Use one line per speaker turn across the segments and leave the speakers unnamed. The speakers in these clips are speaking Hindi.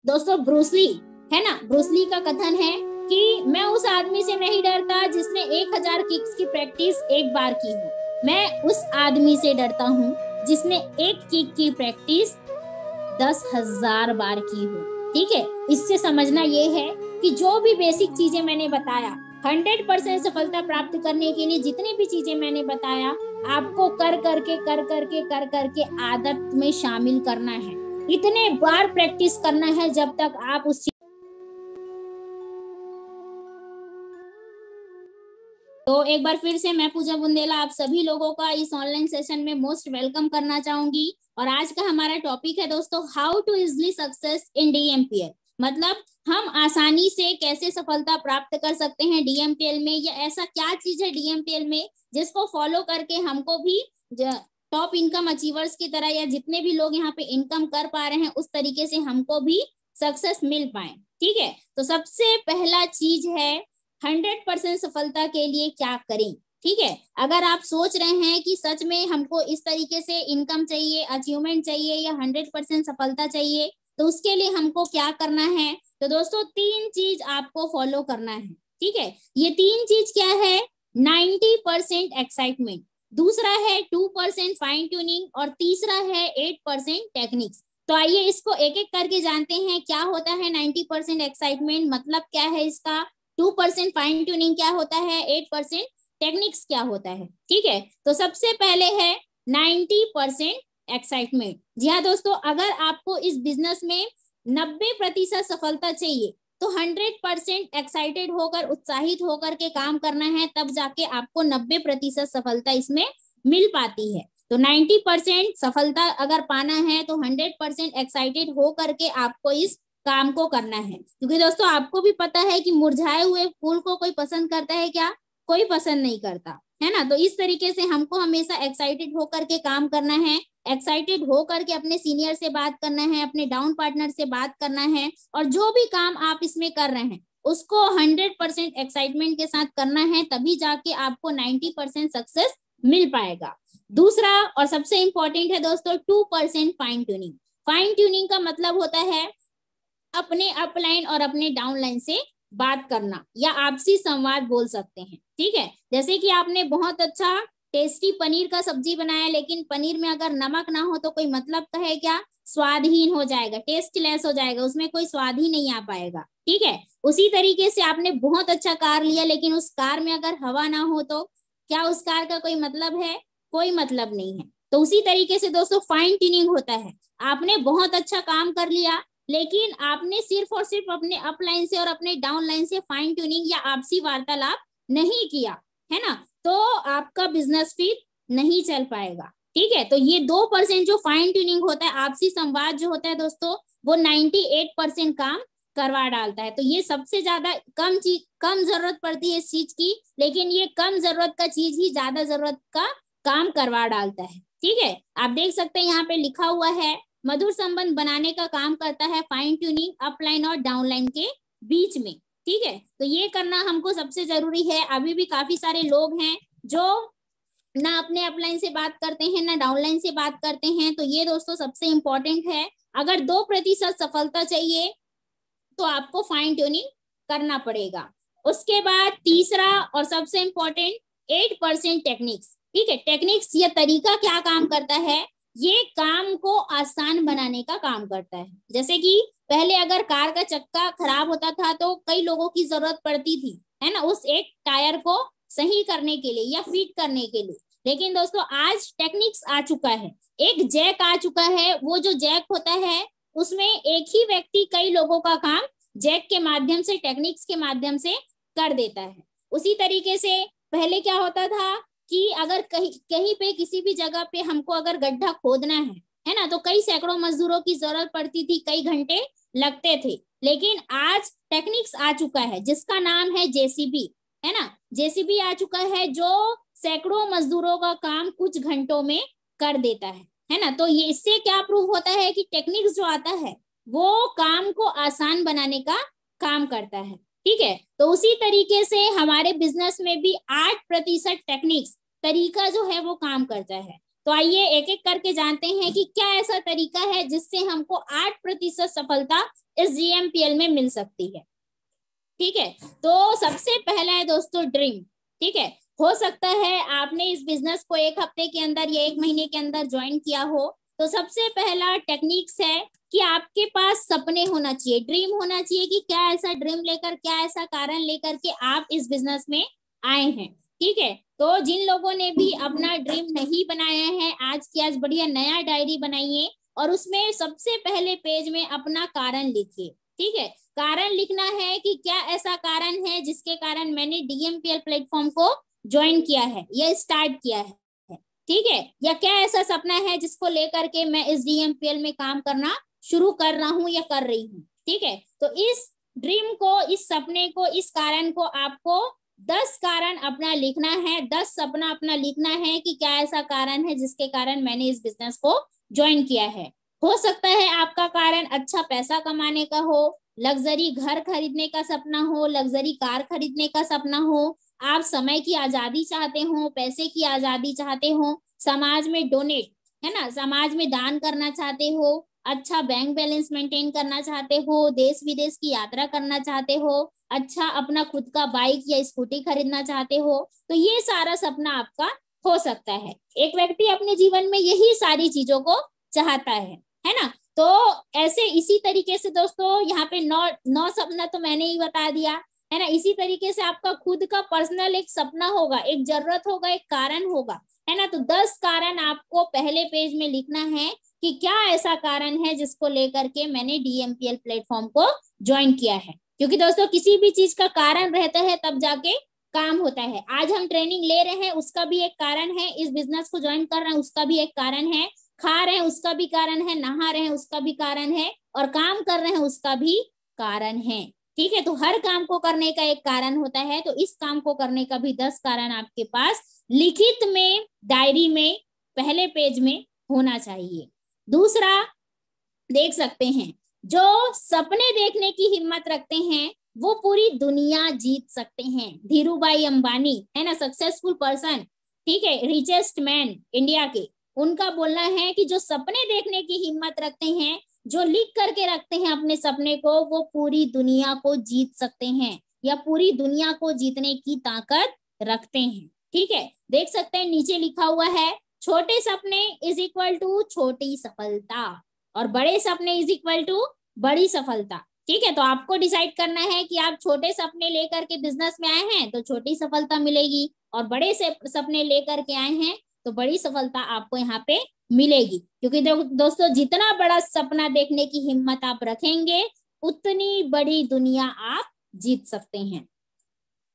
दोस्तों ब्रूसली है ना, ब्रूसली का कथन है कि मैं उस आदमी से नहीं डरता जिसने 1000 किक्स की प्रैक्टिस एक बार की हो, मैं उस आदमी से डरता हूँ जिसने एक किक की प्रैक्टिस 10,000 बार की हो। ठीक है, इससे समझना ये है कि जो भी बेसिक चीजें मैंने बताया, 100% सफलता प्राप्त करने के लिए जितनी भी चीजें मैंने बताया, आपको कर करके आदत में शामिल करना है। इतने बार प्रैक्टिस करना है जब तक आप उस तो एक बार फिर से मैं पूजा बुंदेला आप सभी लोगों का इस ऑनलाइन सेशन में मोस्ट वेलकम करना चाहूंगी। और आज का हमारा टॉपिक है दोस्तों, how to easily success in DMPL. मतलब हम आसानी से कैसे सफलता प्राप्त कर सकते हैं डीएमपीएल में, या ऐसा क्या चीज है डीएमपीएल में जिसको फॉलो करके हमको भी टॉप इनकम अचीवर्स की तरह, या जितने भी लोग यहाँ पे इनकम कर पा रहे हैं उस तरीके से हमको भी सक्सेस मिल पाए। ठीक है, तो सबसे पहला चीज है 100% सफलता के लिए क्या करें। ठीक है, अगर आप सोच रहे हैं कि सच में हमको इस तरीके से इनकम चाहिए, अचीवमेंट चाहिए, या 100% सफलता चाहिए, तो उसके लिए हमको क्या करना है। तो दोस्तों 3 चीज आपको फॉलो करना है। ठीक है, ये 3 चीज क्या है, 90% एक्साइटमेंट, दूसरा है 2% फाइन ट्यूनिंग, और तीसरा है 8% टेक्निक्स। तो आइए इसको एक एक करके जानते हैं। क्या होता है 90% एक्साइटमेंट, मतलब क्या है इसका, 2% फाइन ट्यूनिंग क्या होता है, 8% टेक्निक्स क्या होता है। ठीक है, तो सबसे पहले है 90% एक्साइटमेंट। जी हाँ दोस्तों, अगर आपको इस बिजनेस में 90% सफलता चाहिए तो 100% एक्साइटेड होकर, उत्साहित होकर के काम करना है, तब जाके आपको 90% सफलता इसमें मिल पाती है। तो 90% सफलता अगर पाना है तो 100% एक्साइटेड हो करके आपको इस काम को करना है। क्योंकि दोस्तों आपको भी पता है कि मुरझाए हुए फूल को कोई पसंद करता है क्या, कोई पसंद नहीं करता है ना। तो इस तरीके से हमको हमेशा एक्साइटेड होकर के काम करना है, एक्साइटेड होकर के अपने सीनियर से बात करना है, अपने डाउन पार्टनर से बात करना है, और जो भी काम आप इसमें कर रहे हैं उसको 100% एक्साइटमेंट के साथ करना है, तभी जाके आपको 90% सक्सेस मिल पाएगा। दूसरा और सबसे इंपॉर्टेंट है दोस्तों 2% फाइन ट्यूनिंग। फाइन ट्यूनिंग का मतलब होता है अपने अपलाइन और अपने डाउनलाइन से बात करना, या आपसी संवाद बोल सकते हैं। ठीक है, जैसे कि आपने बहुत अच्छा टेस्टी पनीर का सब्जी बनाया, लेकिन पनीर में अगर नमक ना हो तो कोई मतलब का है क्या, स्वादहीन हो जाएगा, टेस्टलेस हो जाएगा, उसमें कोई स्वाद ही नहीं आ पाएगा। ठीक है, उसी तरीके से आपने बहुत अच्छा कार लिया, लेकिन उस कार में अगर हवा ना हो तो क्या उस कार का कोई मतलब है, कोई मतलब नहीं है। तो उसी तरीके से दोस्तों फाइन ट्यूनिंग होता है, आपने बहुत अच्छा काम कर लिया, लेकिन आपने सिर्फ और सिर्फ अपने अपलाइन से और अपने डाउन लाइन से फाइन ट्यूनिंग या आपसी वार्तालाप नहीं किया है ना, तो आपका बिजनेस फिर नहीं चल पाएगा। ठीक है, तो ये 2% जो फाइन ट्यूनिंग होता है, आपसी संवाद जो होता है दोस्तों, वो 98% काम करवा डालता है। तो ये सबसे ज्यादा कम जरूरत पड़ती है इस चीज की, लेकिन ये कम जरूरत का चीज ही ज्यादा जरूरत का काम करवा डालता है। ठीक है, आप देख सकते हैं यहाँ पे लिखा हुआ है, मधुर संबंध बनाने का काम करता है फाइन ट्यूनिंग अपलाइन और डाउनलाइन के बीच में। ठीक है, तो ये करना हमको सबसे जरूरी है। अभी भी काफी सारे लोग हैं जो ना अपने अपलाइन से बात करते हैं ना डाउनलाइन से बात करते हैं, तो ये दोस्तों सबसे इंपॉर्टेंट है। अगर 2% सफलता चाहिए तो आपको फाइन ट्यूनिंग करना पड़ेगा। उसके बाद तीसरा और सबसे इंपॉर्टेंट 8% टेक्निक्स। ठीक है, टेक्निक्स ये तरीका क्या काम करता है, ये काम को आसान बनाने का काम करता है। जैसे कि पहले अगर कार का चक्का खराब होता था तो कई लोगों की जरूरत पड़ती थी, है ना, उस एक टायर को सही करने के लिए या फिट करने के लिए। लेकिन दोस्तों आज टेक्निक्स आ चुका है, एक जैक आ चुका है। वो जो जैक होता है उसमें एक ही व्यक्ति कई लोगों का काम जैक के माध्यम से, टेक्निक्स के माध्यम से कर देता है। उसी तरीके से पहले क्या होता था कि अगर कहीं कहीं पे किसी भी जगह पे हमको अगर गड्ढा खोदना है ना, तो कई सैकड़ों मजदूरों की जरूरत पड़ती थी, कई घंटे लगते थे। लेकिन आज टेक्निक्स आ चुका है जिसका नाम है जेसीबी, है ना, जेसीबी आ चुका है जो सैकड़ों मजदूरों का काम कुछ घंटों में कर देता है ना। तो ये इससे क्या प्रूव होता है कि टेक्निक्स जो आता है वो काम को आसान बनाने का काम करता है। ठीक है, तो उसी तरीके से हमारे बिजनेस में भी 8% टेक्निक्स तरीका जो है वो काम करता है। तो आइए एक एक करके जानते हैं कि क्या ऐसा तरीका है जिससे हमको 8% सफलता इस GMPL में मिल सकती है। ठीक है, तो सबसे पहला है दोस्तों ड्रीम। ठीक है, हो सकता है आपने इस बिजनेस को 1 हफ्ते के अंदर या 1 महीने के अंदर ज्वाइन किया हो, तो सबसे पहला टेक्निक्स है कि आपके पास सपने होना चाहिए, ड्रीम होना चाहिए कि क्या ऐसा ड्रीम लेकर, क्या ऐसा कारण लेकर के आप इस बिजनेस में आए हैं। ठीक है, तो जिन लोगों ने भी अपना ड्रीम नहीं बनाया है, आज की आज बढ़िया नया डायरी बनाइए और उसमें सबसे पहले पेज में अपना कारण लिखिए। ठीक है, कारण लिखना है कि क्या ऐसा कारण है जिसके कारण मैंने DMPL प्लेटफॉर्म को ज्वाइन किया है या स्टार्ट किया है। ठीक है, या क्या ऐसा सपना है जिसको लेकर के मैं इस DMPL में काम करना शुरू कर रहा हूं या कर रही हूं। ठीक है, तो इस ड्रीम को, इस सपने को, इस कारण को आपको 10 कारण अपना लिखना है, 10 सपना अपना लिखना है कि क्या ऐसा कारण है जिसके कारण मैंने इस बिजनेस को ज्वाइन किया है। हो सकता है आपका कारण अच्छा पैसा कमाने का हो, लग्जरी घर खरीदने का सपना हो, लग्जरी कार खरीदने का सपना हो, आप समय की आजादी चाहते हो, पैसे की आजादी चाहते हो, समाज में डोनेट, है ना, समाज में दान करना चाहते हो, अच्छा बैंक बैलेंस मेंटेन करना चाहते हो, देश विदेश की यात्रा करना चाहते हो, अच्छा अपना खुद का बाइक या स्कूटी खरीदना चाहते हो, तो ये सारा सपना आपका हो सकता है। एक व्यक्ति अपने जीवन में यही सारी चीजों को चाहता है ना। तो ऐसे इसी तरीके से दोस्तों यहाँ पे 9 सपना तो मैंने ही बता दिया, है ना। इसी तरीके से आपका खुद का पर्सनल एक सपना होगा, एक जरूरत होगा, एक कारण होगा, है ना। तो 10 कारण आपको पहले पेज में लिखना है कि क्या ऐसा कारण है जिसको लेकर के मैंने DMPL प्लेटफॉर्म को ज्वाइन किया है। क्योंकि दोस्तों किसी भी चीज का कारण रहता है तब जाके काम होता है। आज हम ट्रेनिंग ले रहे हैं उसका भी एक कारण है, इस बिजनेस को ज्वाइन कर रहे हैं उसका भी एक कारण है, खा रहे हैं उसका भी कारण है, नहा रहे हैं उसका भी कारण है, और काम कर रहे हैं उसका भी कारण है। ठीक है, तो हर काम को करने का एक कारण होता है, तो इस काम को करने का भी 10 कारण आपके पास लिखित में डायरी में पहले पेज में होना चाहिए। दूसरा देख सकते हैं, जो सपने देखने की हिम्मत रखते हैं वो पूरी दुनिया जीत सकते हैं। धीरूभाई अंबानी, है ना, सक्सेसफुल पर्सन, ठीक है, रिचेस्ट मैन इंडिया के, उनका बोलना है कि जो सपने देखने की हिम्मत रखते हैं, जो लिख करके रखते हैं अपने सपने को, वो पूरी दुनिया को जीत सकते हैं या पूरी दुनिया को जीतने की ताकत रखते हैं। ठीक है, देख सकते हैं नीचे लिखा हुआ है, छोटे सपने इज इक्वल टू छोटी सफलता और बड़े सपने इज इक्वल टू बड़ी सफलता। ठीक है, तो आपको डिसाइड करना है कि आप छोटे सपने लेकर के बिजनेस में आए हैं तो छोटी सफलता मिलेगी, और बड़े से सपने लेकर के आए हैं तो बड़ी सफलता आपको यहाँ पे मिलेगी। क्योंकि दोस्तों जितना बड़ा सपना देखने की हिम्मत आप रखेंगे उतनी बड़ी दुनिया आप जीत सकते हैं।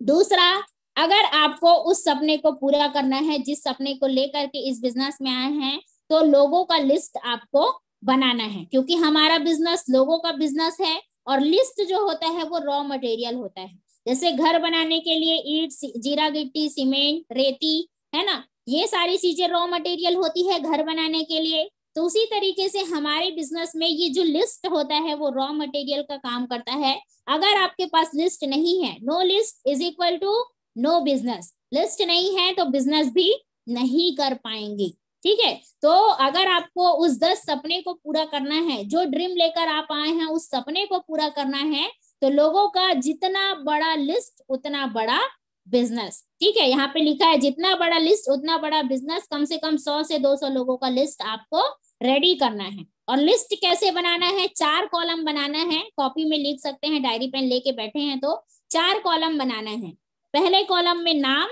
दूसरा, अगर आपको उस सपने को पूरा करना है जिस सपने को लेकर के इस बिजनेस में आए हैं, तो लोगों का लिस्ट आपको बनाना है, क्योंकि हमारा बिजनेस लोगों का बिजनेस है, और लिस्ट जो होता है वो रॉ मटेरियल होता है। जैसे घर बनाने के लिए ईंट, जीरा गिट्टी, सीमेंट, रेती, है ना, ये सारी चीजें रॉ मटेरियल होती है घर बनाने के लिए। तो उसी तरीके से हमारे बिजनेस में ये जो लिस्ट होता है वो रॉ मटेरियल का काम करता है। अगर आपके पास लिस्ट नहीं है, no list is equal to no business, list नहीं है तो बिजनेस भी नहीं कर पाएंगे। ठीक है, तो अगर आपको उस 10 सपने को पूरा करना है, जो ड्रीम लेकर आप आए हैं उस सपने को पूरा करना है, तो लोगों का जितना बड़ा लिस्ट उतना बड़ा बिजनेस। ठीक है, यहाँ पे लिखा है जितना बड़ा लिस्ट उतना बड़ा बिजनेस, कम से कम 100 से 200 लोगों का लिस्ट आपको रेडी करना है। और लिस्ट कैसे बनाना है, 4 कॉलम बनाना है, कॉपी में लिख सकते हैं, डायरी पेन लेके बैठे हैं तो 4 कॉलम बनाना है। पहले कॉलम में नाम,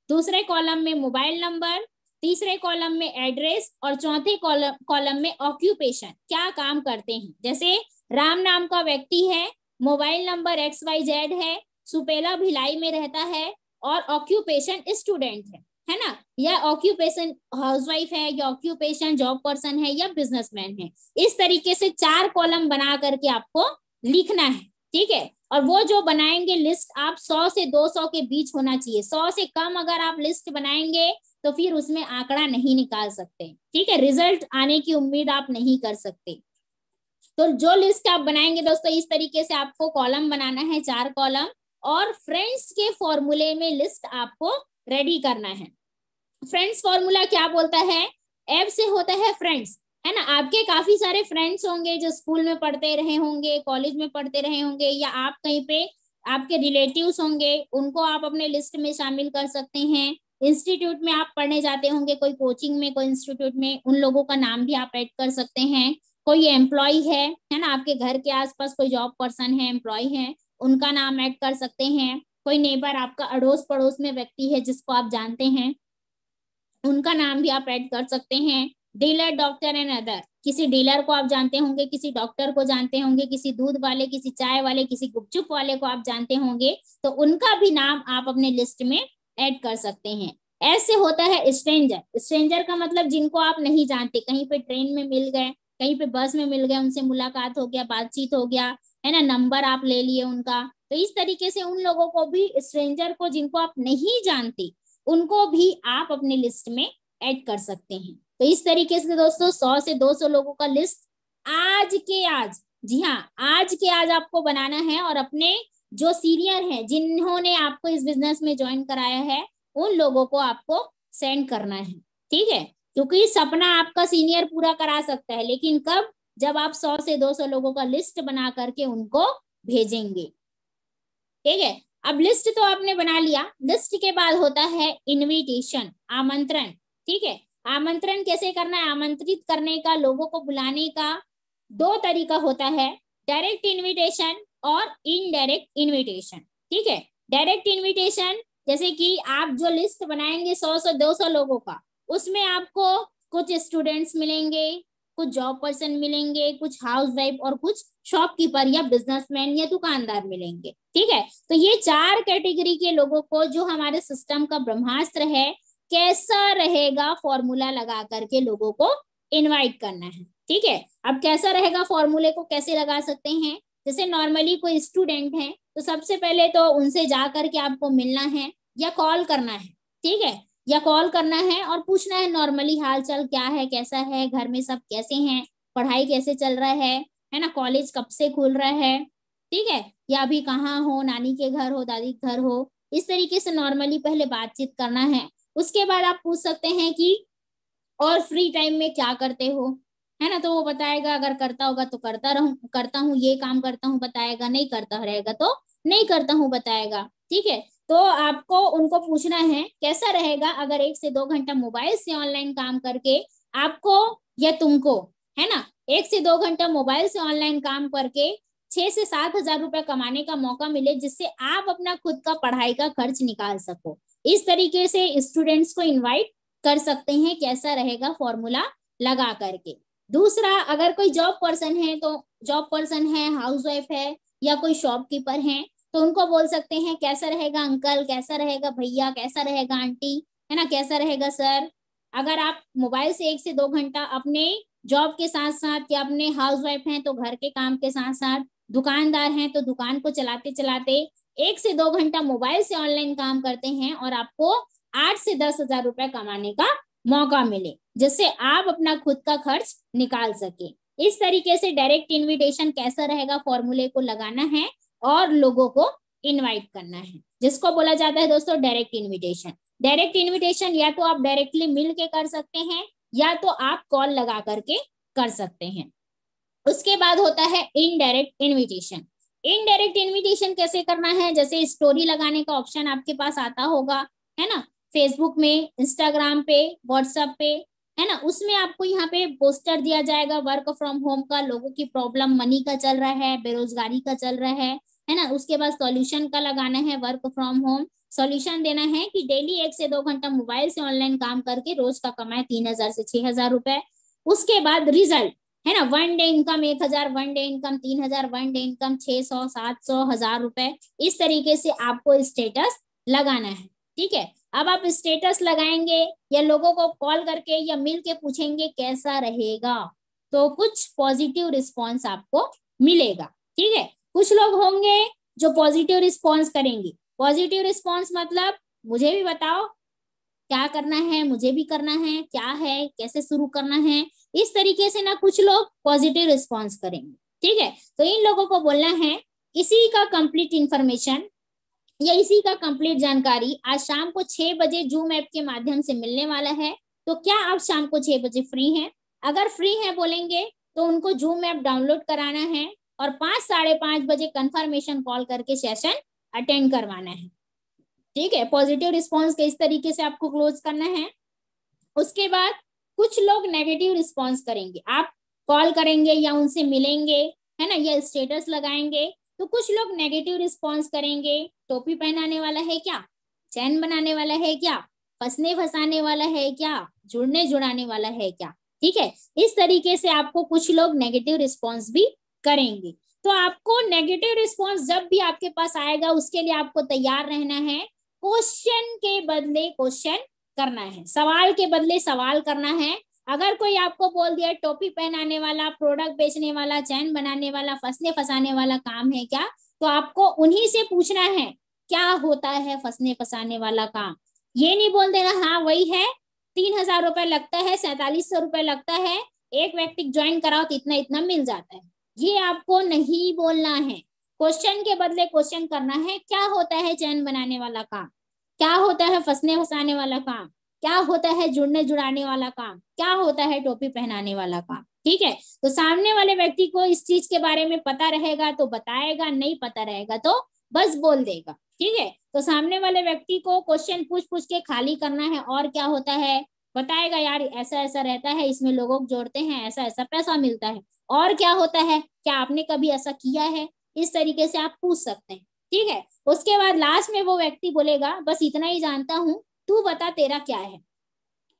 दूसरे कॉलम में मोबाइल नंबर, तीसरे कॉलम में एड्रेस, और चौथे कॉलम में ऑक्यूपेशन, क्या काम करते हैं। जैसे राम नाम का व्यक्ति है, मोबाइल नंबर XYZ है, सुपेला भिलाई में रहता है, और ऑक्यूपेशन स्टूडेंट है ना, या ऑक्यूपेशन हाउसवाइफ है, या ऑक्यूपेशन जॉब पर्सन है, या बिजनेसमैन है। इस तरीके से 4 कॉलम बना करके आपको लिखना है। ठीक है, और वो जो बनाएंगे लिस्ट आप 100 से 200 के बीच होना चाहिए। 100 से कम अगर आप लिस्ट बनाएंगे तो फिर उसमें आंकड़ा नहीं निकाल सकते। ठीक है, रिजल्ट आने की उम्मीद आप नहीं कर सकते। तो जो लिस्ट आप बनाएंगे दोस्तों, इस तरीके से आपको कॉलम बनाना है, 4 कॉलम, और फ्रेंड्स के फॉर्मूले में लिस्ट आपको रेडी करना है। फ्रेंड्स फॉर्मूला क्या बोलता है, एफ से होता है फ्रेंड्स, है ना। आपके काफी सारे फ्रेंड्स होंगे जो स्कूल में पढ़ते रहे होंगे, कॉलेज में पढ़ते रहे होंगे, या आप कहीं पे आपके रिलेटिव्स होंगे, उनको आप अपने लिस्ट में शामिल कर सकते हैं। इंस्टीट्यूट में आप पढ़ने जाते होंगे, कोई कोचिंग में, कोई इंस्टीट्यूट में, उन लोगों का नाम भी आप ऐड कर सकते हैं। कोई एम्प्लॉय है ना, आपके घर के आसपास कोई जॉब पर्सन है, एम्प्लॉय है, उनका नाम ऐड कर सकते हैं। कोई नेबर, आपका अड़ोस पड़ोस में व्यक्ति है जिसको आप जानते हैं, उनका नाम भी आप ऐड कर सकते हैं। डीलर, डॉक्टर एंड अदर, किसी डीलर को आप जानते होंगे, किसी डॉक्टर को जानते होंगे, किसी दूध वाले, किसी चाय वाले, किसी गुपचुप वाले को आप जानते होंगे, तो उनका भी नाम आप अपने लिस्ट में ऐड कर सकते हैं। ऐसे होता है स्ट्रेंजर। स्ट्रेंजर का मतलब जिनको आप नहीं जानते, कहीं पे ट्रेन में मिल गए, कहीं पे बस में मिल गए, उनसे मुलाकात हो गया, बातचीत हो गया, है ना, नंबर आप ले लिए उनका। तो इस तरीके से उन लोगों को भी, स्ट्रेंजर को जिनको आप नहीं जानते, उनको भी आप अपने लिस्ट में ऐड कर सकते हैं। तो इस तरीके से दोस्तों 100 से 200 लोगों का लिस्ट आज के आज, जी हाँ, आज के आज आपको बनाना है, और अपने जो सीनियर हैं, जिन्होंने आपको इस बिजनेस में ज्वाइन कराया है, उन लोगों को आपको सेंड करना है। ठीक है, क्योंकि सपना आपका सीनियर पूरा करा सकता है, लेकिन कब? जब आप 100 से 200 लोगों का लिस्ट बना करके उनको भेजेंगे। ठीक है, अब लिस्ट तो आपने बना लिया, लिस्ट के बाद होता है इनविटेशन, आमंत्रण। ठीक है, आमंत्रण कैसे करना है? आमंत्रित करने का, लोगों को बुलाने का दो तरीका होता है, डायरेक्ट इनविटेशन और इनडायरेक्ट इनविटेशन। ठीक है, डायरेक्ट इनविटेशन, जैसे कि आप जो लिस्ट बनाएंगे 100 से 200 लोगों का, उसमें आपको कुछ स्टूडेंट्स मिलेंगे, कुछ जॉब पर्सन मिलेंगे, कुछ हाउस वाइफ, और कुछ शॉपकीपर या बिजनेसमैन या दुकानदार मिलेंगे। ठीक है, तो ये 4 कैटेगरी के लोगों को, जो हमारे सिस्टम का ब्रह्मास्त्र है, कैसा रहेगा फॉर्मूला लगा करके लोगों को इनवाइट करना है। ठीक है, अब कैसा रहेगा, फॉर्मूले को कैसे लगा सकते हैं? जैसे नॉर्मली कोई स्टूडेंट है, तो सबसे पहले तो उनसे जा करके आपको मिलना है या कॉल करना है। ठीक है, या कॉल करना है और पूछना है नॉर्मली हाल चाल क्या है, कैसा है, घर में सब कैसे हैं, पढ़ाई कैसे चल रहा है ना, कॉलेज कब से खुल रहा है, ठीक है, या अभी कहाँ हो, नानी के घर हो, दादी के घर हो। इस तरीके से नॉर्मली पहले बातचीत करना है। उसके बाद आप पूछ सकते हैं कि और फ्री टाइम में क्या करते हो, है ना, तो वो बताएगा, अगर करता होगा तो करता हूँ, ये काम करता हूँ बताएगा, नहीं करता रहेगा तो नहीं करता हूँ बताएगा। ठीक है, तो आपको उनको पूछना है कैसा रहेगा अगर 1 से 2 घंटा मोबाइल से ऑनलाइन काम करके आपको या तुमको, है ना, 1 से 2 घंटा मोबाइल से ऑनलाइन काम करके 6 से 7 हजार रुपए कमाने का मौका मिले, जिससे आप अपना खुद का पढ़ाई का खर्च निकाल सको। इस तरीके से स्टूडेंट्स को इनवाइट कर सकते हैं, कैसा रहेगा फॉर्मूला लगा करके। दूसरा, अगर कोई जॉब पर्सन है, तो जॉब पर्सन है, हाउसवाइफ है, या कोई शॉपकीपर है, तो उनको बोल सकते हैं कैसा रहेगा अंकल, कैसा रहेगा भैया, कैसा रहेगा आंटी, है ना, कैसा रहेगा सर। अगर आप मोबाइल से 1 से 2 घंटा अपने जॉब के साथ साथ, या अपने हाउसवाइफ हैं तो घर के काम के साथ साथ, दुकानदार हैं तो दुकान को चलाते चलाते 1 से 2 घंटा मोबाइल से ऑनलाइन काम करते हैं, और आपको 8 से 10 हजार रुपए कमाने का मौका मिले, जिससे आप अपना खुद का खर्च निकाल सके। इस तरीके से डायरेक्ट इनविटेशन कैसा रहेगा फॉर्मूले को लगाना है और लोगों को इनवाइट करना है, जिसको बोला जाता है दोस्तों डायरेक्ट इनविटेशन। डायरेक्ट इनविटेशन या तो आप डायरेक्टली मिल के कर सकते हैं, या तो आप कॉल लगा करके कर सकते हैं। उसके बाद होता है इनडायरेक्ट इनविटेशन। इनडायरेक्ट इनविटेशन कैसे करना है? जैसे स्टोरी लगाने का ऑप्शन आपके पास आता होगा, है ना, फेसबुक में, इंस्टाग्राम पे, व्हाट्सएप पे, है ना, उसमें आपको यहाँ पे पोस्टर दिया जाएगा वर्क फ्रॉम होम का, लोगों की प्रॉब्लम मनी का चल रहा है, बेरोजगारी का चल रहा है ना। उसके बाद सॉल्यूशन का लगाना है, वर्क फ्रॉम होम सॉल्यूशन देना है कि डेली 1 से 2 घंटा मोबाइल से ऑनलाइन काम करके रोज का कमाए 3 हजार से 6 हजार रुपए। उसके बाद रिजल्ट, है ना, 1 डे इनकम 1 हजार, 1 डे इनकम 3 हजार, 1 डे इनकम 600, 700, 1000 रुपए। इस तरीके से आपको स्टेटस लगाना है। ठीक है, अब आप स्टेटस लगाएंगे या लोगों को कॉल करके या मिल के पूछेंगे कैसा रहेगा, तो कुछ पॉजिटिव रिस्पॉन्स आपको मिलेगा। ठीक है, कुछ लोग होंगे जो पॉजिटिव रिस्पॉन्स करेंगे। पॉजिटिव रिस्पॉन्स मतलब मुझे भी बताओ क्या करना है, मुझे भी करना है, क्या है, कैसे शुरू करना है, इस तरीके से ना कुछ लोग पॉजिटिव रिस्पॉन्स करेंगे। ठीक है, तो इन लोगों को बोलना है इसी का कंप्लीट इंफॉर्मेशन या इसी का कंप्लीट जानकारी आज शाम को 6 बजे जूम ऐप के माध्यम से मिलने वाला है। तो क्या आप शाम को 6 बजे फ्री हैं? अगर फ्री है बोलेंगे तो उनको जूम ऐप डाउनलोड कराना है और 5 साढ़े 5 बजे कंफर्मेशन कॉल करके सेशन अटेंड करवाना है। ठीक है, पॉजिटिव रिस्पॉन्स किस तरीके से आपको क्लोज करना है। उसके बाद कुछ लोग नेगेटिव रिस्पॉन्स करेंगे, आप कॉल करेंगे या उनसे मिलेंगे, है ना, या स्टेटस लगाएंगे, तो कुछ लोग नेगेटिव रिस्पॉन्स करेंगे, टोपी पहनाने वाला है क्या, चैन बनाने वाला है क्या, फंसने फंसाने वाला है क्या, जुड़ने जुड़ाने वाला है क्या। ठीक है, इस तरीके से आपको कुछ लोग नेगेटिव रिस्पॉन्स भी करेंगे। तो आपको नेगेटिव रिस्पॉन्स जब भी आपके पास आएगा उसके लिए आपको तैयार रहना है, क्वेश्चन के बदले क्वेश्चन करना है, सवाल के बदले सवाल करना है। अगर कोई आपको बोल दिया टोपी पहनाने वाला, प्रोडक्ट बेचने वाला, चैन बनाने वाला, फंसने फंसाने वाला काम है क्या, तो आपको उन्हीं से पूछना है क्या होता है फंसने फंसाने वाला काम। ये नहीं बोल देना हाँ वही है, 3,000 रुपए लगता है, 4700 रुपए लगता है, एक व्यक्ति ज्वाइन कराओ तो इतना इतना मिल जाता है, ये आपको नहीं बोलना है। क्वेश्चन के बदले क्वेश्चन करना है, क्या होता है चैन बनाने वाला काम, क्या होता है फंसने फंसाने वाला काम, क्या होता है जुड़ने जुड़ाने वाला काम, क्या होता है टोपी पहनाने वाला काम। ठीक है, तो सामने वाले व्यक्ति को इस चीज के बारे में पता रहेगा तो बताएगा, नहीं पता रहेगा तो बस बोल देगा। ठीक है, तो सामने वाले व्यक्ति को क्वेश्चन पूछ पूछ के खाली करना है, और क्या होता है बताएगा, यार ऐसा ऐसा रहता है, इसमें लोगों को जोड़ते हैं, ऐसा ऐसा पैसा मिलता है, और क्या होता है, क्या आपने कभी ऐसा किया है, इस तरीके से आप पूछ सकते हैं। ठीक है, उसके बाद लास्ट में वो व्यक्ति बोलेगा बस इतना ही जानता हूं, तू बता तेरा क्या है,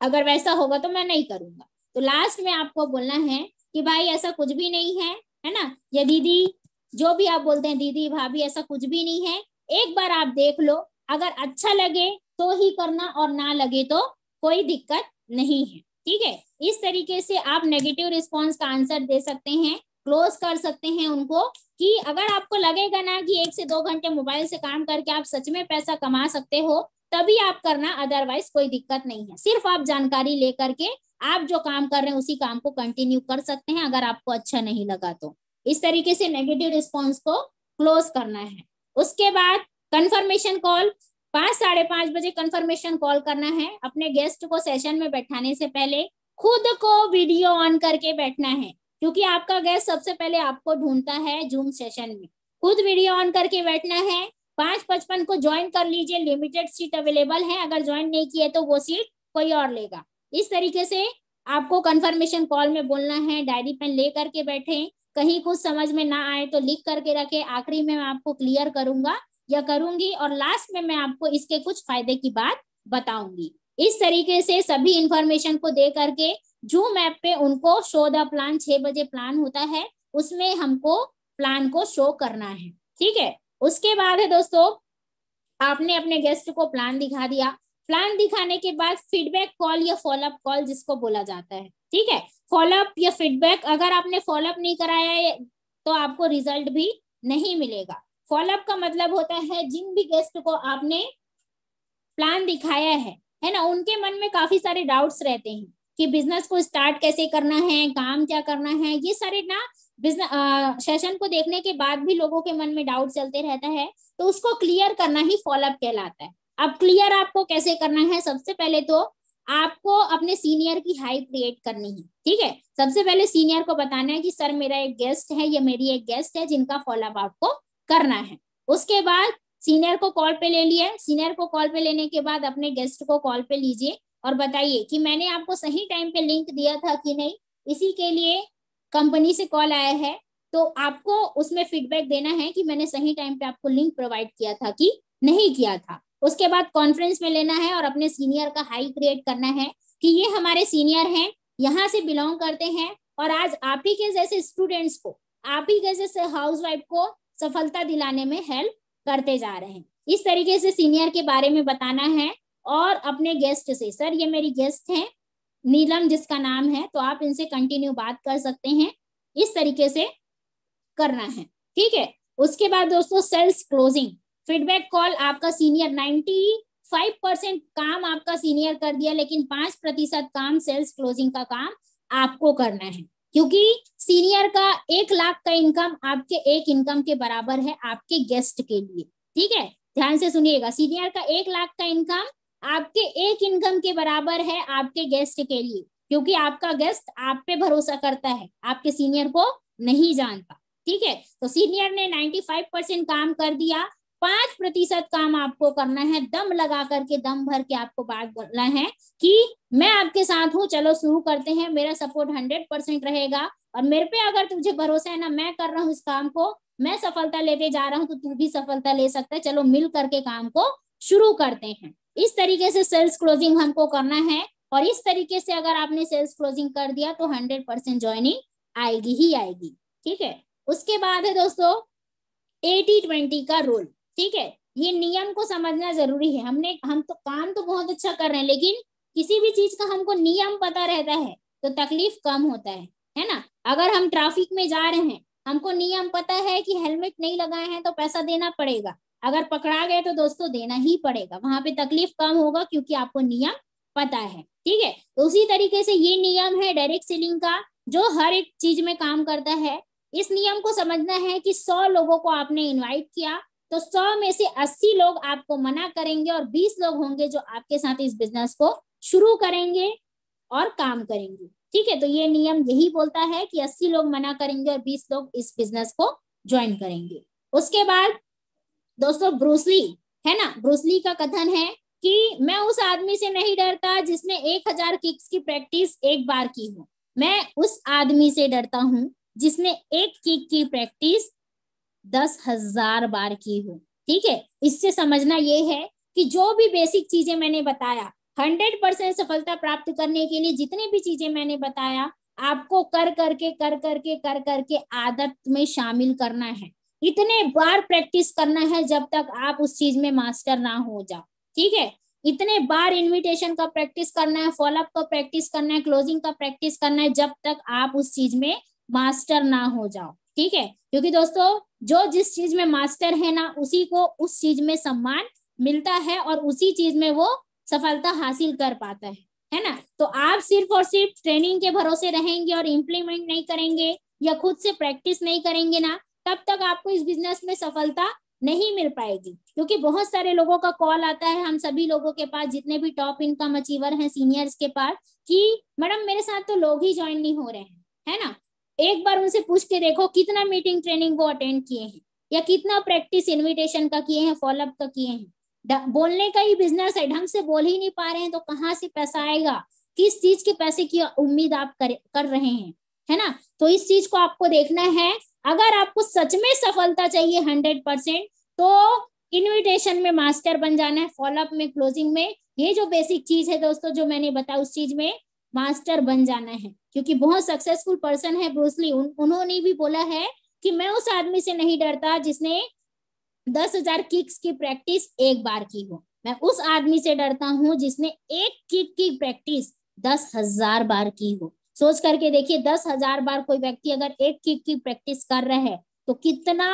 अगर वैसा होगा तो मैं नहीं करूंगा। तो लास्ट में आपको बोलना है कि भाई ऐसा कुछ भी नहीं है ना, या दीदी, जो भी आप बोलते हैं, दीदी भाभी, ऐसा कुछ भी नहीं है, एक बार आप देख लो, अगर अच्छा लगे तो ही करना और ना लगे तो कोई दिक्कत नहीं है। ठीक है, इस तरीके से आप नेगेटिव रिस्पॉन्स का आंसर दे सकते हैं, क्लोज कर सकते हैं उनको, कि अगर आपको लगेगा ना कि 1 से 2 घंटे मोबाइल से काम करके आप सच में पैसा कमा सकते हो तभी आप करना, अदरवाइज कोई दिक्कत नहीं है। सिर्फ आप जानकारी लेकर के आप जो काम कर रहे हैं उसी काम को कंटिन्यू कर सकते हैं, अगर आपको अच्छा नहीं लगा तो। इस तरीके से नेगेटिव रिस्पॉन्स को क्लोज करना है। उसके बाद कंफर्मेशन कॉल, 5 साढ़े 5 बजे कंफर्मेशन कॉल करना है। अपने गेस्ट को सेशन में बैठाने से पहले खुद को वीडियो ऑन करके बैठना है, क्योंकि आपका गेस्ट सबसे पहले आपको ढूंढता है जूम सेशन में। खुद वीडियो ऑन करके बैठना है। 5:55 को ज्वाइन कर लीजिए, लिमिटेड सीट अवेलेबल है, अगर ज्वाइन नहीं किए तो वो सीट कोई और लेगा। इस तरीके से आपको कंफर्मेशन कॉल में बोलना है, डायरी पेन ले करके बैठे, कहीं कुछ समझ में ना आए तो लिख करके रखे, आखिरी में मैं आपको क्लियर करूंगा या करूंगी, और लास्ट में मैं आपको इसके कुछ फायदे की बात बताऊंगी। इस तरीके से सभी इंफॉर्मेशन को दे करके जूम ऐप पे उनको शो द प्लान, 6 बजे प्लान होता है, उसमें हमको प्लान को शो करना है। ठीक है, उसके बाद है दोस्तों, आपने अपने गेस्ट को प्लान दिखा दिया, प्लान दिखाने के बाद फीडबैक कॉल या फॉलोअप कॉल जिसको बोला जाता है। ठीक है, फॉलोअप या फीडबैक, अगर आपने फॉलोअप नहीं कराया है तो आपको रिजल्ट भी नहीं मिलेगा। फॉलोअप का मतलब होता है जिन भी गेस्ट को आपने प्लान दिखाया है ना, उनके मन में काफी सारे डाउट्स रहते हैं कि बिजनेस को स्टार्ट कैसे करना है, काम क्या करना है, ये सारे ना बिजनेस सेशन को देखने के बाद भी लोगों के मन में डाउट चलते रहता है, तो उसको क्लियर करना ही फॉलोअप कहलाता है। अब क्लियर आपको कैसे करना है, सबसे पहले तो आपको अपने सीनियर की हाइप क्रिएट करनी है। ठीक है, सबसे पहले सीनियर को बताना है कि सर मेरा एक गेस्ट है, ये मेरी एक गेस्ट है जिनका फॉलोअप आपको करना है। उसके बाद सीनियर को कॉल पे ले लिया, सीनियर को कॉल पे लेने के बाद अपने गेस्ट को कॉल पे लीजिए और बताइए कि मैंने आपको सही टाइम पे लिंक दिया था कि नहीं, इसी के लिए कंपनी से कॉल आया है, तो आपको उसमें फीडबैक देना है कि मैंने सही टाइम पे आपको लिंक प्रोवाइड किया था कि नहीं किया था। उसके बाद कॉन्फ्रेंस में लेना है और अपने सीनियर का हाई क्रिएट करना है कि ये हमारे सीनियर हैं, यहाँ से बिलोंग करते हैं, और आज आप ही के जैसे स्टूडेंट्स को, आप ही के जैसे हाउसवाइफ को सफलता दिलाने में हेल्प करते जा रहे हैं। इस तरीके से सीनियर के बारे में बताना है, और अपने गेस्ट से, सर ये मेरी गेस्ट हैं नीलम जिसका नाम है, तो आप इनसे कंटिन्यू बात कर सकते हैं, इस तरीके से करना है। ठीक है, उसके बाद दोस्तों सेल्स क्लोजिंग, फीडबैक कॉल, आपका सीनियर 95% काम आपका सीनियर कर दिया, लेकिन 5% काम सेल्स क्लोजिंग का काम आपको करना है, क्योंकि सीनियर का 1 लाख का इनकम आपके एक इनकम के बराबर है आपके गेस्ट के लिए। ठीक है, ध्यान से सुनिएगा, सीनियर का 1 लाख का इनकम आपके एक इनकम के बराबर है आपके गेस्ट के लिए। क्योंकि आपका गेस्ट आप पे भरोसा करता है, आपके सीनियर को नहीं जानता। ठीक है, तो सीनियर ने 95% काम कर दिया, 5% काम आपको करना है, दम लगा करके, दम भर के आपको बात बोलना है कि मैं आपके साथ हूँ, चलो शुरू करते हैं, मेरा सपोर्ट 100% रहेगा, और मेरे पे अगर तुझे भरोसा है ना, मैं कर रहा हूँ इस काम को, मैं सफलता लेते जा रहा हूँ, तो तू भी सफलता ले सकता है, चलो मिल करके काम को शुरू करते हैं। इस तरीके से सेल्स क्लोजिंग हमको करना है, और इस तरीके से अगर आपने सेल्स क्लोजिंग कर दिया तो 100% ज्वाइनिंग आएगी ही आएगी। ठीक है, उसके बाद है दोस्तों 80-20 का रूल। ठीक है, ये नियम को समझना जरूरी है। हम तो काम तो बहुत अच्छा कर रहे हैं, लेकिन किसी भी चीज का हमको नियम पता रहता है तो तकलीफ कम होता है ना। अगर हम ट्रैफिक में जा रहे हैं, हमको नियम पता है कि हेलमेट नहीं लगाए हैं तो पैसा देना पड़ेगा, अगर पकड़ा गए तो दोस्तों देना ही पड़ेगा, वहां पे तकलीफ कम होगा क्योंकि आपको नियम पता है। ठीक है, तो उसी तरीके से ये नियम है डायरेक्ट सेलिंग का, जो हर एक चीज में काम करता है। इस नियम को समझना है कि 100 लोगों को आपने इनवाइट किया, तो 100 में से 80 लोग आपको मना करेंगे, और 20 लोग होंगे जो आपके साथ इस बिजनेस को शुरू करेंगे और काम करेंगे। ठीक है, तो ये नियम यही बोलता है कि 80 लोग मना करेंगे और 20 लोग इस बिजनेस को ज्वाइन करेंगे। उसके बाद दोस्तों ब्रूसली है ना, ब्रूसली का कथन है कि मैं उस आदमी से नहीं डरता जिसने 1000 किक्स की प्रैक्टिस एक बार की हो, मैं उस आदमी से डरता हूं जिसने एक किक की प्रैक्टिस 10,000 बार की हो। ठीक है, इससे समझना ये है कि जो भी बेसिक चीजें मैंने बताया, 100% सफलता प्राप्त करने के लिए जितनी भी चीजें मैंने बताया, आपको कर करके आदत में शामिल करना है। इतने बार प्रैक्टिस करना है जब तक आप उस चीज में मास्टर ना हो जाओ। ठीक है, इतने बार इनविटेशन का प्रैक्टिस करना है, फॉलोअप का प्रैक्टिस करना है, क्लोजिंग का प्रैक्टिस करना है, जब तक आप उस चीज में मास्टर ना हो जाओ। ठीक है, क्योंकि दोस्तों जो जिस चीज में मास्टर है ना, उसी को उस चीज में सम्मान मिलता है और उसी चीज में वो सफलता हासिल कर पाता है ना। तो आप सिर्फ और सिर्फ ट्रेनिंग के भरोसे रहेंगे और इम्प्लीमेंट नहीं करेंगे या खुद से प्रैक्टिस नहीं करेंगे ना, तब तक आपको इस बिजनेस में सफलता नहीं मिल पाएगी। क्योंकि बहुत सारे लोगों का कॉल आता है हम सभी लोगों के पास, जितने भी टॉप इनकम अचीवर हैं सीनियर्स के पास, कि मैडम मेरे साथ तो लोग ही ज्वाइन नहीं हो रहे हैं, है ना। एक बार उनसे पूछ के देखो कितना मीटिंग ट्रेनिंग वो अटेंड किए हैं, या कितना प्रैक्टिस इनविटेशन का किए हैं, फॉलोअप का किए हैं। बोलने का ही बिजनेस है, ढंग से बोल ही नहीं पा रहे हैं तो कहाँ से पैसा आएगा, किस चीज के पैसे की उम्मीद आप कर रहे हैं, है ना। तो इस चीज को आपको देखना है। अगर आपको सच में सफलता चाहिए 100%, तो इनविटेशन में मास्टर बन जाना है, फॉलोअप में, क्लोजिंग में, ये जो बेसिक चीज है दोस्तों जो मैंने बताया उस चीज में मास्टर बन जाना है। क्योंकि बहुत सक्सेसफुल पर्सन है ब्रूसली, उन्होंने भी बोला है कि मैं उस आदमी से नहीं डरता जिसने 10,000 किक्स की प्रैक्टिस एक बार की हो, मैं उस आदमी से डरता हूं जिसने एक किक की प्रैक्टिस 10,000 बार की हो। सोच करके देखिए, 10,000 बार कोई व्यक्ति अगर एक किक की प्रैक्टिस कर रहा है तो कितना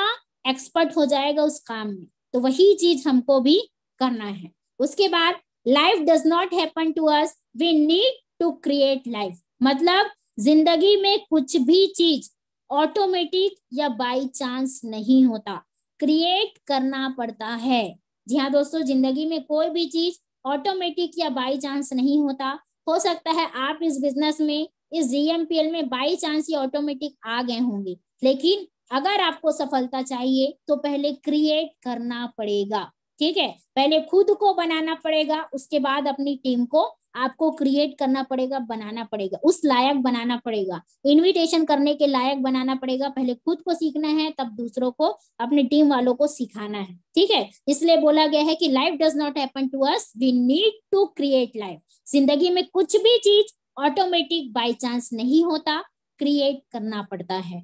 एक्सपर्ट हो जाएगा उस काम में। तो वही चीज हमको भी करना है। उसके बाद life does not happen to us, we need to create life. मतलब जिंदगी में कुछ भी चीज ऑटोमेटिक या बाई चांस नहीं होता, क्रिएट करना पड़ता है। जी हाँ दोस्तों, जिंदगी में कोई भी चीज ऑटोमेटिक या बाई चांस नहीं होता। हो सकता है आप इस बिजनेस में, इस DMPL में बाई चांस या ऑटोमेटिक आ गए होंगे, लेकिन अगर आपको सफलता चाहिए तो पहले क्रिएट करना पड़ेगा। ठीक है, पहले खुद को बनाना पड़ेगा, उसके बाद अपनी टीम को आपको क्रिएट करना पड़ेगा, बनाना पड़ेगा, उस लायक बनाना पड़ेगा, इनविटेशन करने के लायक बनाना पड़ेगा। पहले खुद को सीखना है, तब दूसरों को, अपनी टीम वालों को सिखाना है। ठीक है, इसलिए बोला गया है कि life does not happen to us, we need to create life. जिंदगी में कुछ भी चीज ऑटोमेटिक बाय चांस नहीं होता, क्रिएट करना पड़ता है।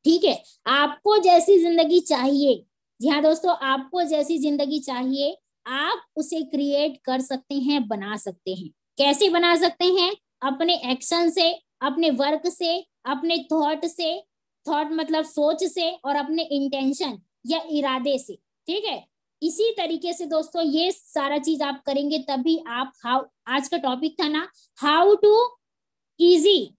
ठीक है, आपको जैसी जिंदगी चाहिए, जी हाँ दोस्तों, आपको जैसी जिंदगी चाहिए आप उसे क्रिएट कर सकते हैं, बना सकते हैं। कैसे बना सकते हैं? अपने एक्शन से, अपने वर्क से, अपने थॉट से, थॉट मतलब सोच से, और अपने इंटेंशन या इरादे से। ठीक है, इसी तरीके से दोस्तों ये सारा चीज आप करेंगे तभी आप, आज का टॉपिक था ना, how to easy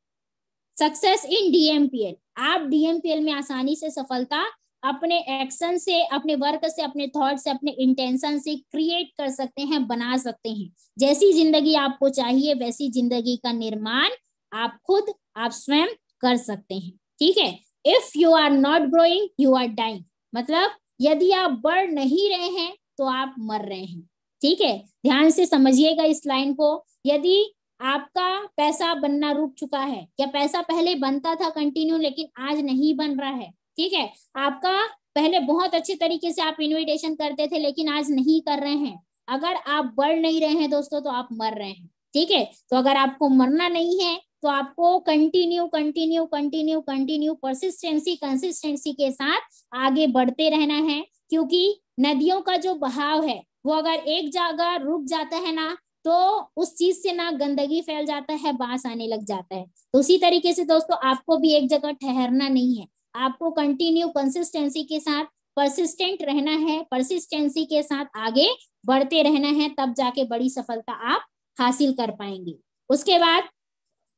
success in DMPL। आप DMPL में आसानी से सफलता अपने एक्शन से, अपने वर्क से, अपने थॉट से, अपने इंटेंशन से क्रिएट कर सकते हैं, बना सकते हैं। जैसी जिंदगी आपको चाहिए वैसी जिंदगी का निर्माण आप खुद, आप स्वयं कर सकते हैं। ठीक है। If you are not growing you are dying, मतलब यदि आप बढ़ नहीं रहे हैं तो आप मर रहे हैं। ठीक है, ध्यान से समझिएगा इस लाइन को। यदि आपका पैसा बनना रुक चुका है, या पैसा पहले बनता था कंटिन्यू लेकिन आज नहीं बन रहा है, ठीक है, आपका पहले बहुत अच्छे तरीके से आप इन्विटेशन करते थे लेकिन आज नहीं कर रहे हैं, अगर आप बढ़ नहीं रहे हैं दोस्तों तो आप मर रहे हैं। ठीक है, तो अगर आपको मरना नहीं है तो आपको continue continue continue continue persistency consistency के साथ आगे बढ़ते रहना है। क्योंकि नदियों का जो बहाव है वो अगर एक जगह रुक जाता है ना तो उस चीज से ना गंदगी फैल जाता है, बांस आने लग जाता है। तो उसी तरीके से दोस्तों आपको भी एक जगह ठहरना नहीं है, आपको कंटिन्यू कंसिस्टेंसी के साथ परसिस्टेंट रहना है, परसिस्टेंसी के साथ आगे बढ़ते रहना है, तब जाके बड़ी सफलता आप हासिल कर पाएंगे। उसके बाद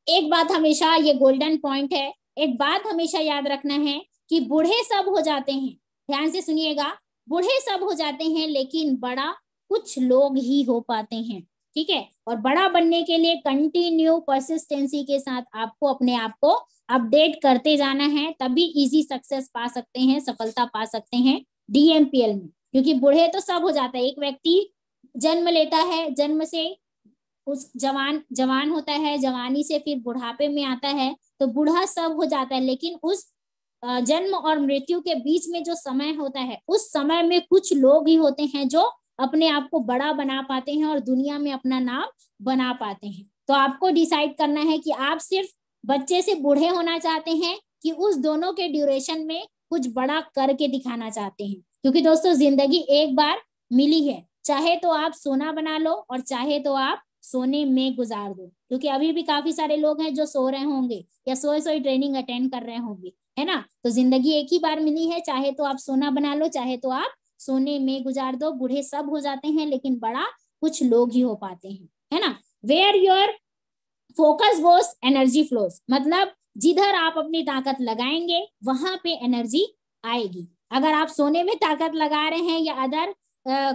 एक बात हमेशा, ये गोल्डन पॉइंट है, एक बात हमेशा याद रखना है कि बूढ़े सब हो जाते हैं, ध्यान से सुनिएगा, बूढ़े सब हो जाते हैं लेकिन बड़ा कुछ लोग ही हो पाते हैं। ठीक है, और बड़ा बनने के लिए कंटिन्यू परसिस्टेंसी के साथ आपको अपने आप को अपडेट करते जाना है, तभी इजी सक्सेस पा सकते हैं, सफलता पा सकते हैं डीएमपीएल में। क्योंकि बूढ़े तो सब हो जाता है, एक व्यक्ति जन्म लेता है, जन्म से उस जवान होता है, जवानी से फिर बुढ़ापे में आता है, तो बूढ़ा सब हो जाता है, लेकिन उस जन्म और मृत्यु के बीच में जो समय होता है उस समय में कुछ लोग ही होते हैं जो अपने आप को बड़ा बना पाते हैं और दुनिया में अपना नाम बना पाते हैं। तो आपको डिसाइड करना है कि आप सिर्फ बच्चे से बूढ़े होना चाहते हैं कि उस दोनों के ड्यूरेशन में कुछ बड़ा करके दिखाना चाहते हैं। क्योंकि दोस्तों जिंदगी एक बार मिली है, चाहे तो आप सोना बना लो और चाहे तो आप सोने में गुजार दो। क्योंकि अभी भी काफी सारे लोग हैं जो सो रहे होंगे या सोए ट्रेनिंग अटेंड कर रहे होंगे, है ना। तो जिंदगी एक ही बार मिली है, चाहे तो आप सोना बना लो, चाहे तो आप सोने में गुजार दो। बूढ़े सब हो जाते हैं लेकिन बड़ा कुछ लोग ही हो पाते हैं, है ना। Where your focus goes energy flows, मतलब जिधर आप अपनी ताकत लगाएंगे वहां पे एनर्जी आएगी। अगर आप सोने में ताकत लगा रहे हैं या अदर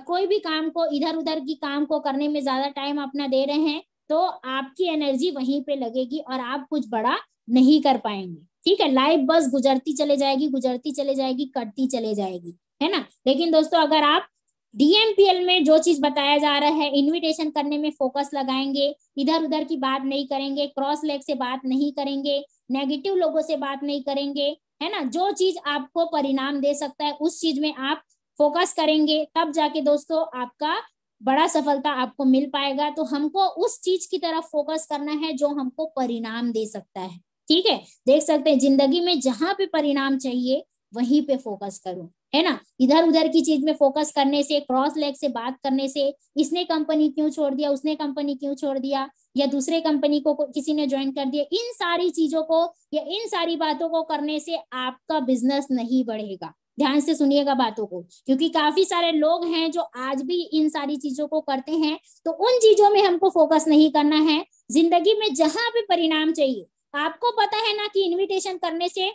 कोई भी काम को, इधर उधर की काम को करने में ज्यादा टाइम अपना दे रहे हैं तो आपकी एनर्जी वहीं पे लगेगी और आप कुछ बड़ा नहीं कर पाएंगे। ठीक है, लाइफ बस गुजरती चले जाएगी, गुजरती चले जाएगी, कटती चले जाएगी, है ना। लेकिन दोस्तों अगर आप डीएमपीएल में जो चीज बताया जा रहा है, इन्विटेशन करने में फोकस लगाएंगे, इधर उधर की बात नहीं करेंगे, क्रॉस लेग से बात नहीं करेंगे, नेगेटिव लोगों से बात नहीं करेंगे, है ना, जो चीज आपको परिणाम दे सकता है उस चीज में आप फोकस करेंगे, तब जाके दोस्तों आपका बड़ा सफलता आपको मिल पाएगा। तो हमको उस चीज की तरफ फोकस करना है जो हमको परिणाम दे सकता है। ठीक है, देख सकते हैं जिंदगी में जहां पे परिणाम चाहिए वहीं पे फोकस करो, है ना। इधर उधर की चीज में फोकस करने से, क्रॉस लेग से बात करने से, इसने कंपनी क्यों छोड़ दिया, उसने कंपनी क्यों छोड़ दिया, या दूसरे कंपनी को किसी ने ज्वाइन कर दिया, इन सारी चीजों को या इन सारी बातों को करने से आपका बिजनेस नहीं बढ़ेगा। ध्यान से सुनिएगा बातों को, क्योंकि काफी सारे लोग हैं जो आज भी इन सारी चीजों को करते हैं। तो उन चीजों में हमको फोकस नहीं करना है। जिंदगी में जहां भी परिणाम चाहिए, आपको पता है ना कि इन्विटेशन करने से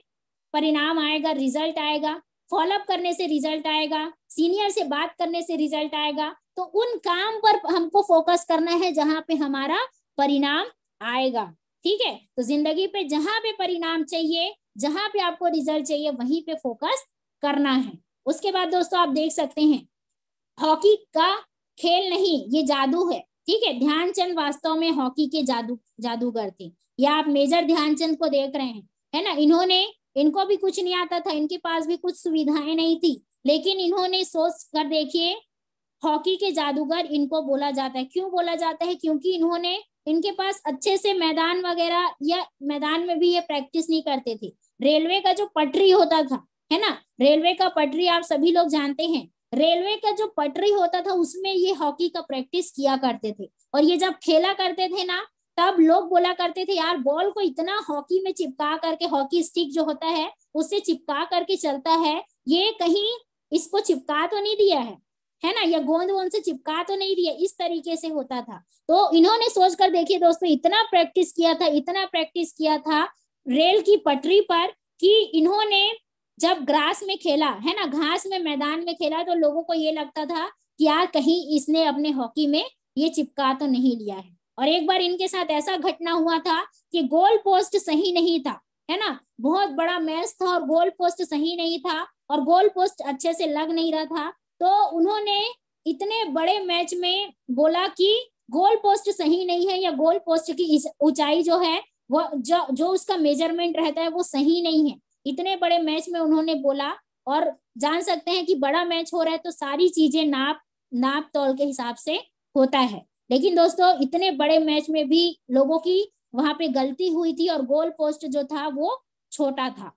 परिणाम आएगा, रिजल्ट आएगा, फॉलोअप करने से रिजल्ट आएगा, सीनियर से बात करने से रिजल्ट आएगा। तो उन काम पर हमको फोकस करना है जहां पे हमारा परिणाम आएगा। ठीक है, तो जिंदगी पे जहां पे परिणाम चाहिए, जहां पे आपको रिजल्ट चाहिए वहीं पे फोकस करना है। उसके बाद दोस्तों आप देख सकते हैं हॉकी का खेल नहीं, ये जादू है। ठीक है, ध्यानचंद वास्तव में हॉकी के जादूगर थे। या आप मेजर ध्यानचंद को देख रहे हैं, है ना, इनको भी कुछ नहीं आता था, इनके पास भी कुछ सुविधाएं नहीं थी, लेकिन इन्होंने सोच कर देखिए, हॉकी के जादूगर इनको बोला जाता है। क्यों बोला जाता है? क्योंकि इनके पास अच्छे से मैदान वगैरह, या मैदान में भी ये प्रैक्टिस नहीं करते थे। रेलवे का जो पटरी होता था, है ना, रेलवे का पटरी आप सभी लोग जानते हैं, रेलवे का जो पटरी होता था उसमें ये हॉकी का प्रैक्टिस किया करते थे। और ये जब खेला करते थे ना, तब लोग बोला करते थे यार बॉल को इतना हॉकी में चिपका करके, हॉकी स्टिक जो होता है उससे चिपका करके चलता है, ये कहीं इसको चिपका तो नहीं दिया है ना, या गोंद वोंद से चिपका तो नहीं दिया, इस तरीके से होता था। तो इन्होंने सोच कर देखिए दोस्तों, इतना प्रैक्टिस किया था, इतना प्रैक्टिस किया था रेल की पटरी पर, कि इन्होंने जब ग्रास में खेला है ना, घास में मैदान में खेला, तो लोगों को ये लगता था कि यार कहीं इसने अपने हॉकी में ये चिपका तो नहीं लिया है। और एक बार इनके साथ ऐसा घटना हुआ था कि गोल पोस्ट सही नहीं था, है ना, बहुत बड़ा मैच था और गोल पोस्ट सही नहीं था और गोल पोस्ट अच्छे से लग नहीं रहा था। तो उन्होंने इतने बड़े मैच में बोला कि गोल पोस्ट सही नहीं है, या गोल पोस्ट की ऊंचाई जो है वो जो उसका मेजरमेंट रहता है वो सही नहीं है। इतने बड़े मैच में उन्होंने बोला, और जान सकते हैं कि बड़ा मैच हो रहा है तो सारी चीजें नाप तौल के हिसाब से होता है। लेकिन दोस्तों इतने बड़े मैच में भी लोगों की वहां पे गलती हुई थी और गोल पोस्ट जो था वो छोटा था,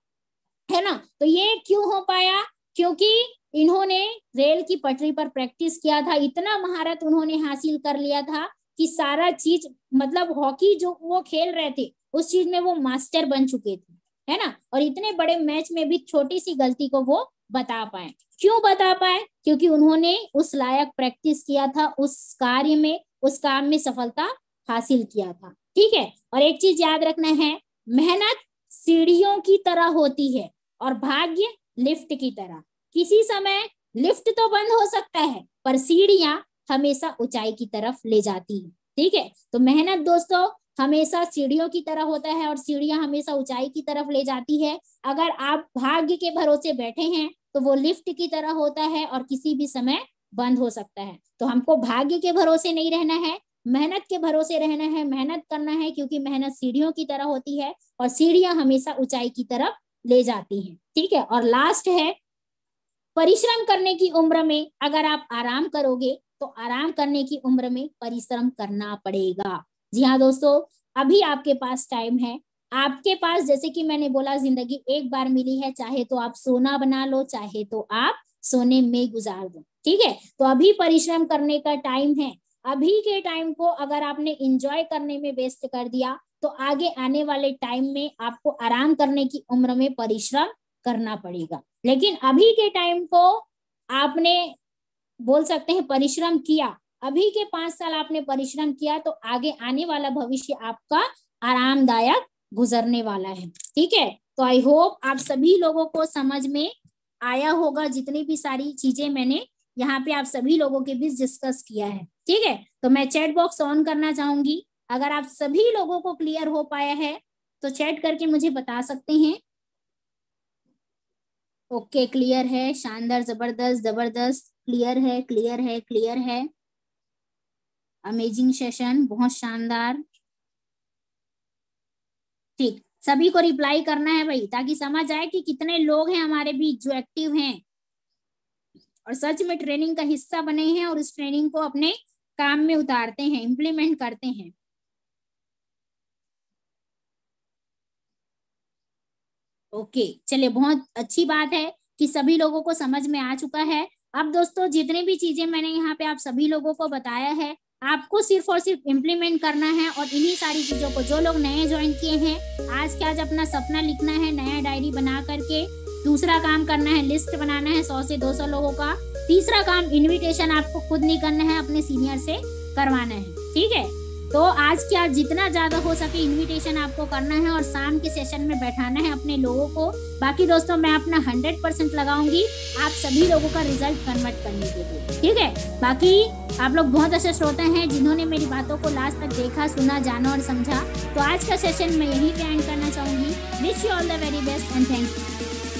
है ना। तो ये क्यों हो पाया? क्योंकि इन्होंने रेल की पटरी पर प्रैक्टिस किया था, इतना महारत उन्होंने हासिल कर लिया था कि सारा चीज, मतलब हॉकी जो वो खेल रहे थे उस चीज में वो मास्टर बन चुके थे, है ना। और इतने बड़े मैच में भी छोटी सी गलती को वो बता पाए। क्यों बता पाए? क्योंकि उन्होंने उस लायक प्रैक्टिस किया था, उस कार्य में, उस काम में सफलता हासिल किया था। ठीक है। और एक चीज याद रखना है, मेहनत सीढ़ियों की तरह होती है और भाग्य लिफ्ट की तरह। किसी समय लिफ्ट तो बंद हो सकता है पर सीढ़ियां हमेशा ऊंचाई की तरफ ले जाती है। ठीक है। तो मेहनत दोस्तों हमेशा सीढ़ियों की तरह होता है और सीढ़ियां हमेशा ऊंचाई की तरफ ले जाती है। अगर आप भाग्य के भरोसे बैठे हैं तो वो लिफ्ट की तरह होता है और किसी भी समय बंद हो सकता है। तो हमको भाग्य के भरोसे नहीं रहना है, मेहनत के भरोसे रहना है, मेहनत करना है, क्योंकि मेहनत सीढ़ियों की तरह होती है और सीढ़ियां हमेशा ऊंचाई की तरफ ले जाती हैं। ठीक है। और लास्ट है, परिश्रम करने की उम्र में अगर आप आराम करोगे तो आराम करने की उम्र में परिश्रम करना पड़ेगा। जी हाँ दोस्तों, अभी आपके पास टाइम है, आपके पास, जैसे कि मैंने बोला, जिंदगी एक बार मिली है, चाहे तो आप सोना बना लो, चाहे तो आप सोने में गुजार दो। ठीक है। तो अभी परिश्रम करने का टाइम है। अभी के टाइम को अगर आपने एंजॉय करने में वेस्ट कर दिया तो आगे आने वाले टाइम में आपको आराम करने की उम्र में परिश्रम करना पड़ेगा। लेकिन अभी के टाइम को आपने, बोल सकते हैं, परिश्रम किया, अभी के 5 साल आपने परिश्रम किया तो आगे आने वाला भविष्य आपका आरामदायक गुजरने वाला है। ठीक है। तो आई होप आप सभी लोगों को समझ में आया होगा, जितनी भी सारी चीजें मैंने यहाँ पे आप सभी लोगों के बीच डिस्कस किया है। ठीक है। तो मैं चैट बॉक्स ऑन करना चाहूंगी, अगर आप सभी लोगों को क्लियर हो पाया है तो चैट करके मुझे बता सकते हैं। ओके, क्लियर है, शानदार, जबरदस्त जबरदस्त, क्लियर है क्लियर है क्लियर है, अमेजिंग सेशन, बहुत शानदार। ठीक, सभी को रिप्लाई करना है भाई, ताकि समझ आए कि कितने लोग हैं हमारे बीच जो एक्टिव हैं और सच में ट्रेनिंग का हिस्सा बने हैं और इस ट्रेनिंग को अपने काम में उतारते हैं, इम्प्लीमेंट करते हैं। ओके, चलिए, बहुत अच्छी बात है कि सभी लोगों को समझ में आ चुका है। अब दोस्तों जितनी भी चीजें मैंने यहाँ पे आप सभी लोगों को बताया है, आपको सिर्फ और सिर्फ इम्प्लीमेंट करना है और इन्हीं सारी चीजों को, जो लोग नए ज्वाइन किए हैं, आज के आज अपना सपना लिखना है, नया डायरी बना करके। दूसरा काम करना है, लिस्ट बनाना है 100 से 200 लोगों का। तीसरा काम, इन्विटेशन आपको खुद नहीं करना है, अपने सीनियर से करवाना है। ठीक है। तो आज क्या, जितना ज्यादा हो सके इनविटेशन आपको करना है और शाम के सेशन में बैठाना है अपने लोगों को। बाकी दोस्तों मैं अपना 100% लगाऊंगी आप सभी लोगों का रिजल्ट कन्वर्ट करने के लिए। ठीक है। बाकी आप लोग बहुत अच्छे श्रोता हैं जिन्होंने मेरी बातों को लास्ट तक देखा, सुना, जाना और समझा। तो आज का सेशन मैं यहीं पे एंड करना चाहूंगी। Wish you all the very best and thank you.